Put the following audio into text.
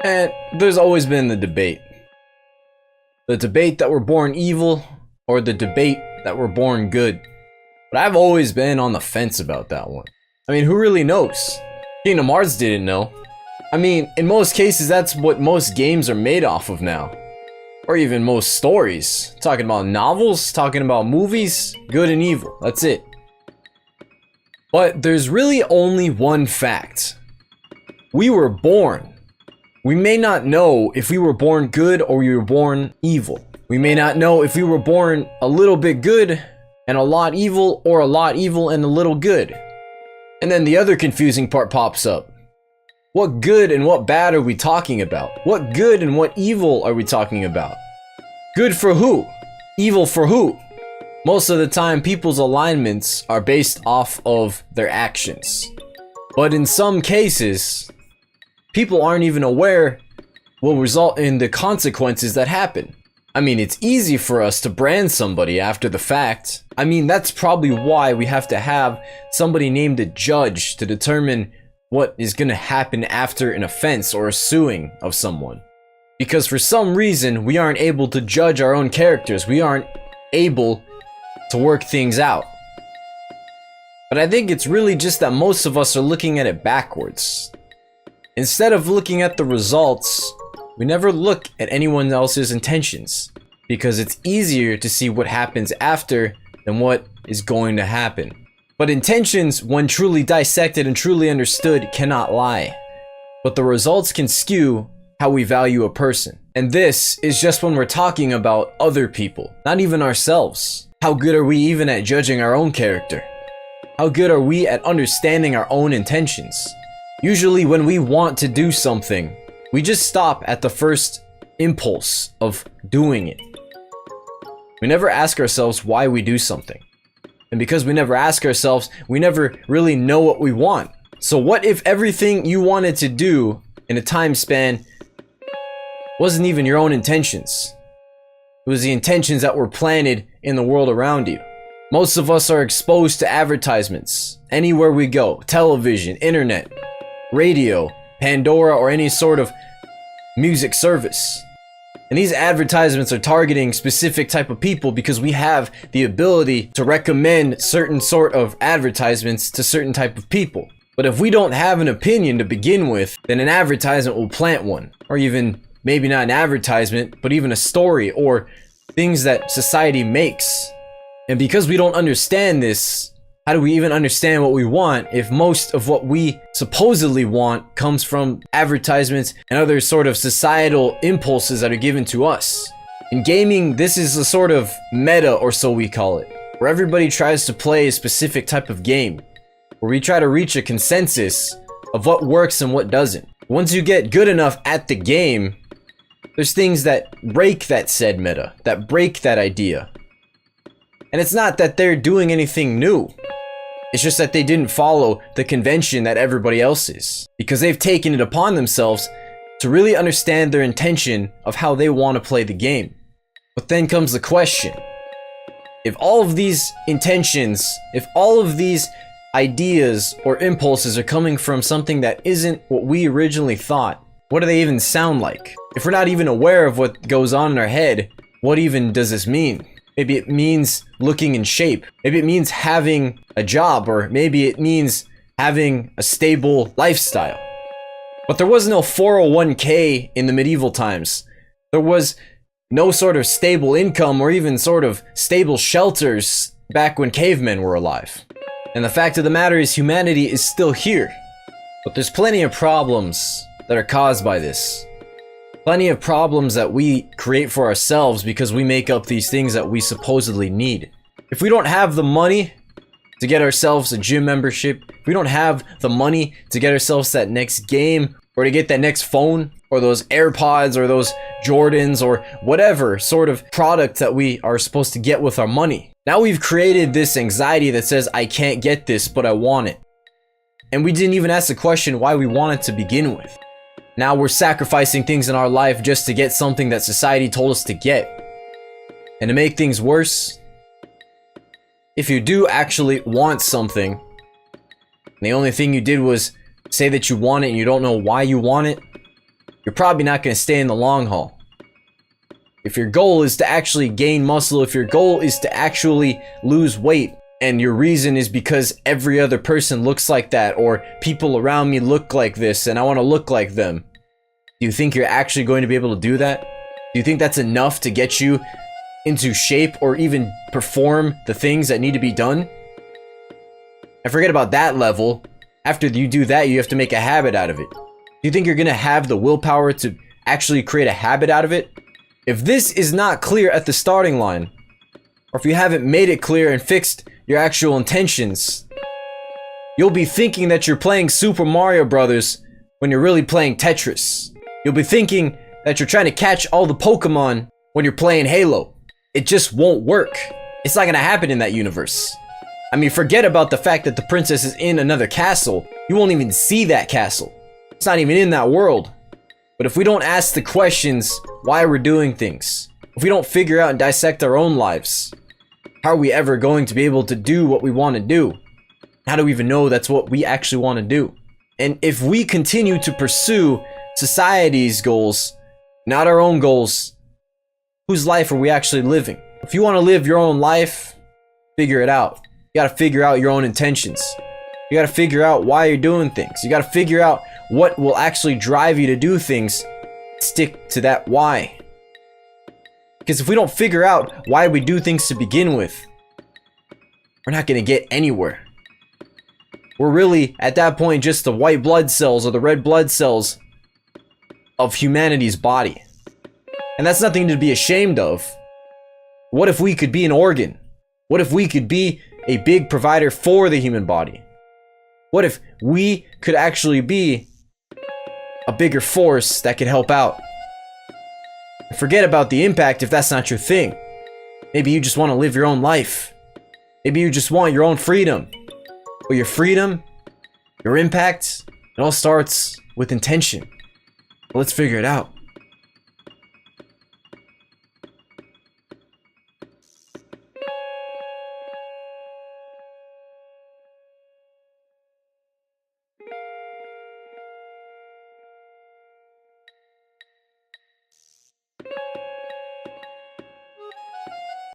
And there's always been the debate. The debate that we're born evil, or the debate that we're born good. But I've always been on the fence about that one. I mean, who really knows? Kingdom Hearts didn't know. I mean, in most cases, that's what most games are made off of now. Or even most stories. Talking about novels, talking about movies, good and evil, that's it. But there's really only one fact. We were born. We may not know if we were born good or we were born evil. We may not know if we were born a little bit good and a lot evil, or a lot evil and a little good. And then the other confusing part pops up. What good and what bad are we talking about? What good and what evil are we talking about? Good for who? Evil for who? Most of the time, people's alignments are based off of their actions. But in some cases, people aren't even aware will result in the consequences that happen. I mean, it's easy for us to brand somebody after the fact. I mean, that's probably why we have to have somebody named a judge to determine what is going to happen after an offense or a suing of someone. Because for some reason, we aren't able to judge our own characters. We aren't able to work things out. But I think it's really just that most of us are looking at it backwards. Instead of looking at the results, we never look at anyone else's intentions, because it's easier to see what happens after than what is going to happen. But intentions, when truly dissected and truly understood, cannot lie. But the results can skew how we value a person. And this is just when we're talking about other people, not even ourselves. How good are we even at judging our own character? How good are we at understanding our own intentions? Usually when we want to do something, we just stop at the first impulse of doing it. We never ask ourselves why we do something. And because we never ask ourselves, we never really know what we want. So what if everything you wanted to do in a time span wasn't even your own intentions? It was the intentions that were planted in the world around you. Most of us are exposed to advertisements anywhere we go. Television, internet, radio, Pandora, or any sort of music service. And these advertisements are targeting specific type of people because we have the ability to recommend certain sort of advertisements to certain type of people. But if we don't have an opinion to begin with, then an advertisement will plant one. Or even, maybe not an advertisement, but even a story or things that society makes. And because we don't understand this, how do we even understand what we want if most of what we supposedly want comes from advertisements and other sort of societal impulses that are given to us? In gaming, this is a sort of meta, or so we call it, where everybody tries to play a specific type of game, where we try to reach a consensus of what works and what doesn't. Once you get good enough at the game, there's things that break that said meta, that break that idea. And it's not that they're doing anything new. It's just that they didn't follow the convention that everybody else is, because they've taken it upon themselves to really understand their intention of how they want to play the game. But then comes the question. If all of these intentions, if all of these ideas or impulses are coming from something that isn't what we originally thought, what do they even sound like? If we're not even aware of what goes on in our head, what even does this mean? Maybe it means looking in shape. Maybe it means having a job, or maybe it means having a stable lifestyle. But there was no 401k in the medieval times. There was no sort of stable income or even sort of stable shelters back when cavemen were alive. And the fact of the matter is, humanity is still here. But there's plenty of problems that are caused by this. Plenty of problems that we create for ourselves because we make up these things that we supposedly need. If we don't have the money to get ourselves a gym membership, if we don't have the money to get ourselves that next game, or to get that next phone, or those AirPods, or those Jordans, or whatever sort of product that we are supposed to get with our money, now we've created this anxiety that says, I can't get this, but I want it. And we didn't even ask the question why we want it to begin with. Now we're sacrificing things in our life just to get something that society told us to get. And to make things worse, if you do actually want something, and the only thing you did was say that you want it and you don't know why you want it, you're probably not going to stay in the long haul. If your goal is to actually gain muscle, if your goal is to actually lose weight, and your reason is because every other person looks like that, or people around me look like this and I want to look like them, do you think you're actually going to be able to do that? Do you think that's enough to get you into shape or even perform the things that need to be done? And forget about that level. After you do that, you have to make a habit out of it. Do you think you're going to have the willpower to actually create a habit out of it? If this is not clear at the starting line, or if you haven't made it clear and fixed your actual intentions, you'll be thinking that you're playing Super Mario Brothers when you're really playing Tetris. You'll be thinking that you're trying to catch all the Pokemon when you're playing Halo. It just won't work. It's not gonna happen in that universe. I mean, forget about the fact that the princess is in another castle. You won't even see that castle. It's not even in that world. But if we don't ask the questions why we're doing things, if we don't figure out and dissect our own lives, how are we ever going to be able to do what we want to do? How do we even know that's what we actually want to do? And if we continue to pursue society's goals, not our own goals, whose life are we actually living? If you want to live your own life, figure it out. You got to figure out your own intentions. You got to figure out why you're doing things. You got to figure out what will actually drive you to do things. Stick to that why. Because if we don't figure out why we do things to begin with, we're not going to get anywhere. We're really, at that point, just the white blood cells or the red blood cells of humanity's body. And that's nothing to be ashamed of. What if we could be an organ? What if we could be a big provider for the human body? What if we could actually be a bigger force that could help out? Forget about the impact if that's not your thing. Maybe you just want to live your own life. Maybe you just want your own freedom. But your freedom, your impact, it all starts with intention. Let's figure it out.